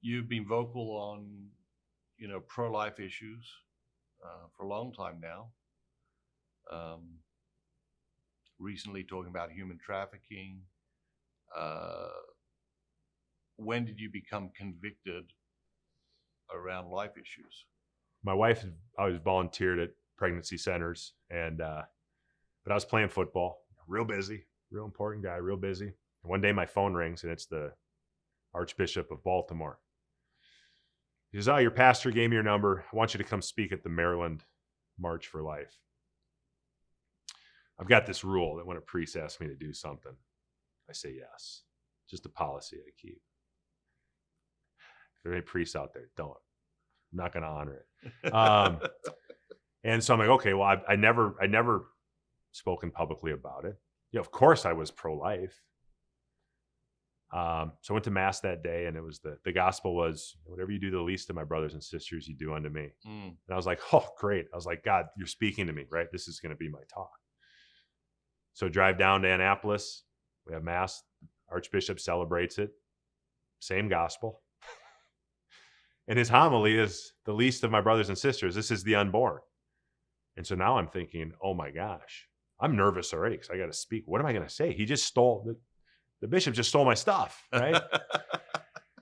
you've been vocal on, pro-life issues for a long time now. Um, Recently talking about human trafficking. Uh, when did you become convicted around life issues? My wife always volunteered at pregnancy centers, and but I was playing football, real busy, real important guy, real busy. And one day my phone rings, and it's the Archbishop of Baltimore. He says, "Oh, your pastor gave me your number. I want you to come speak at the Maryland March for Life." I've got this rule that when a priest asks me to do something, I say yes. Just a policy I keep. If there are any priests out there, don't. I'm not going to honor it. And so I'm like, okay, well, I never spoken publicly about it. Of course I was pro-life. So I went to mass that day, and it was the gospel was, whatever you do to the least of my brothers and sisters, you do unto me. And I was like, oh, great. I was like, God, you're speaking to me, right? This is going to be my talk. So drive down to Annapolis. We have mass. Archbishop celebrates it. Same gospel. And his homily is the least of my brothers and sisters. This is the unborn. And so now I'm thinking, oh my gosh, I'm nervous already because I got to speak. What am I going to say? He just stole, the bishop just stole my stuff, right?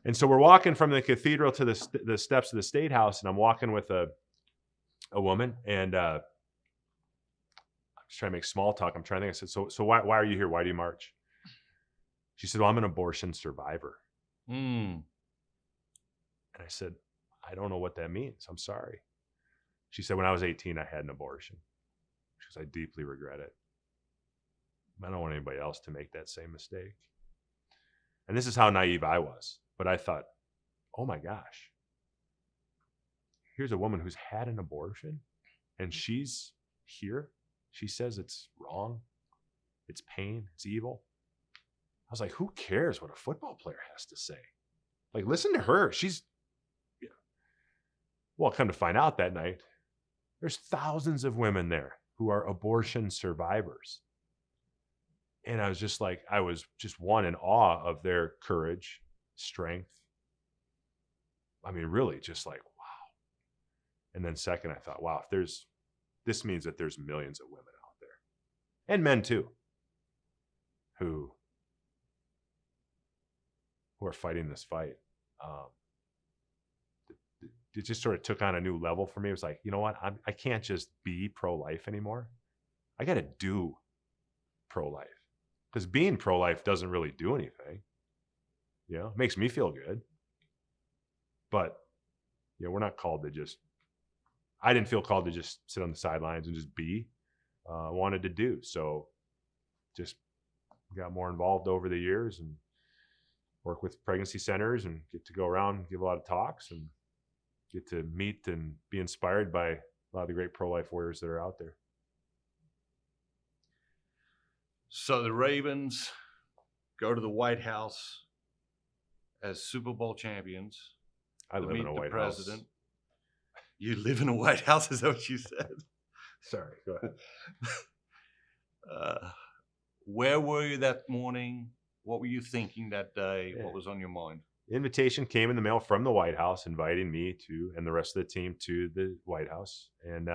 And so we're walking from the cathedral to the steps of the State House, and I'm walking with a woman, and I'm just trying to make small talk. I'm trying to think. I said, so why are you here? Why do you march? She said, well, I'm an abortion survivor. And I said, I don't know what that means. I'm sorry. She said, when I was 18, I had an abortion. She said, I deeply regret it. I don't want anybody else to make that same mistake. And this is how naive I was. But I thought, oh my gosh, here's a woman who's had an abortion, and she's here. She says it's wrong. It's pain. It's evil. I was like, who cares what a football player has to say? Like, listen to her. Well, come to find out that night, there's thousands of women there who are abortion survivors. And I was just one in awe of their courage, strength. I mean, really just like, wow. And then second, I thought, wow, this means that there's millions of women out there, and men too, who are fighting this fight. It just sort of took on a new level for me. It was like, you know what? I can't just be pro-life anymore. I got to do pro-life, because being pro-life doesn't really do anything. It makes me feel good. But, we're not called to just, I didn't feel called to just sit on the sidelines and just be. I wanted to do. So just got more involved over the years and work with pregnancy centers and get to go around and give a lot of talks and get to meet and be inspired by a lot of the great pro-life warriors that are out there. So the Ravens go to the White House as Super Bowl champions. I live in a White House. You live in a White House? Is that what you said? Sorry, go ahead. Where were you that morning? What were you thinking that day? Yeah. What was on your mind? Invitation came in the mail from the White House inviting me and the rest of the team to the White House. And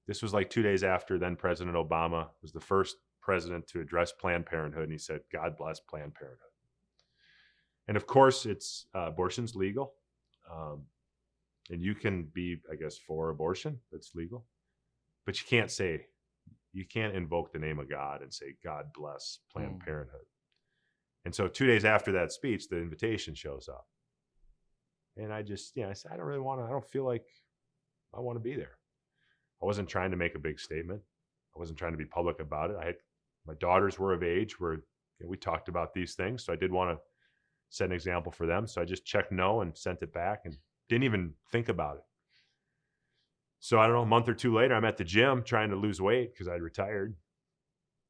this was like 2 days after then President Obama was the first president to address Planned Parenthood. And he said, God bless Planned Parenthood. And of course, abortion's legal. And you can be, I guess, for abortion. That's legal. But you can't invoke the name of God and say, God bless Planned Parenthood. And so 2 days after that speech, the invitation shows up. And I just, I said, I don't feel like I want to be there. I wasn't trying to make a big statement. I wasn't trying to be public about it. My daughters were of age where we talked about these things. So I did want to set an example for them. So I just checked no and sent it back and didn't even think about it. So I don't know, a month or two later, I'm at the gym trying to lose weight because I'd retired.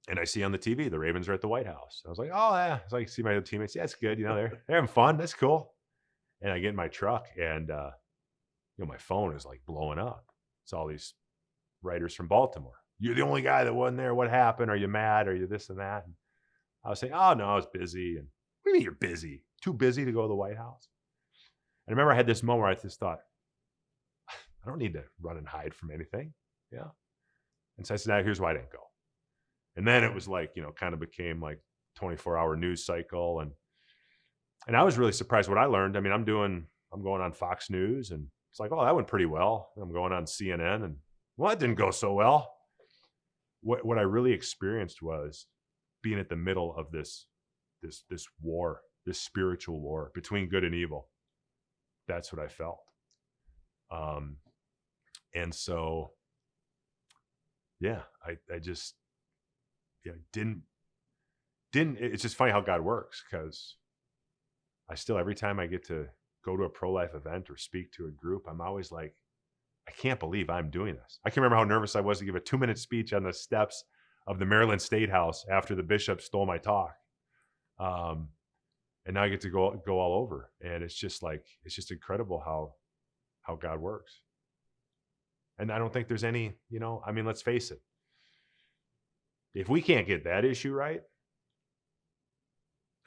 And I see on the TV, the Ravens are at the White House. I was like, oh, yeah. So I see my teammates. Yeah, it's good. They're having fun. That's cool. And I get in my truck and, my phone is like blowing up. It's all these writers from Baltimore. You're the only guy that wasn't there. What happened? Are you mad? Are you this and that? And I was saying, oh, no, I was busy. And what do you mean you're busy? Too busy to go to the White House? I remember I had this moment where I just thought, I don't need to run and hide from anything. Yeah. And so I said, now here's why I didn't go. And then it was like, kind of became like 24-hour news cycle. And I was really surprised what I learned. I mean, I'm going on Fox News, and it's like, oh, that went pretty well. I'm going on CNN, and well, that didn't go so well. What I really experienced was being at the middle of this war, this spiritual war between good and evil. That's what I felt. And so, yeah, I just, didn't, it's just funny how God works, because I still, every time I get to go to a pro-life event or speak to a group, I'm always like, I can't believe I'm doing this. I can remember how nervous I was to give a 2-minute speech on the steps of the Maryland State House after the bishop stole my talk. And now I get to go all over. And it's just incredible how God works. And I don't think there's any, I mean, let's face it. If we can't get that issue right,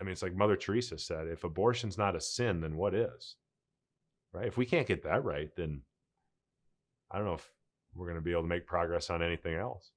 I mean, it's like Mother Teresa said, if abortion's not a sin, then what is? Right? If we can't get that right, then I don't know if we're going to be able to make progress on anything else.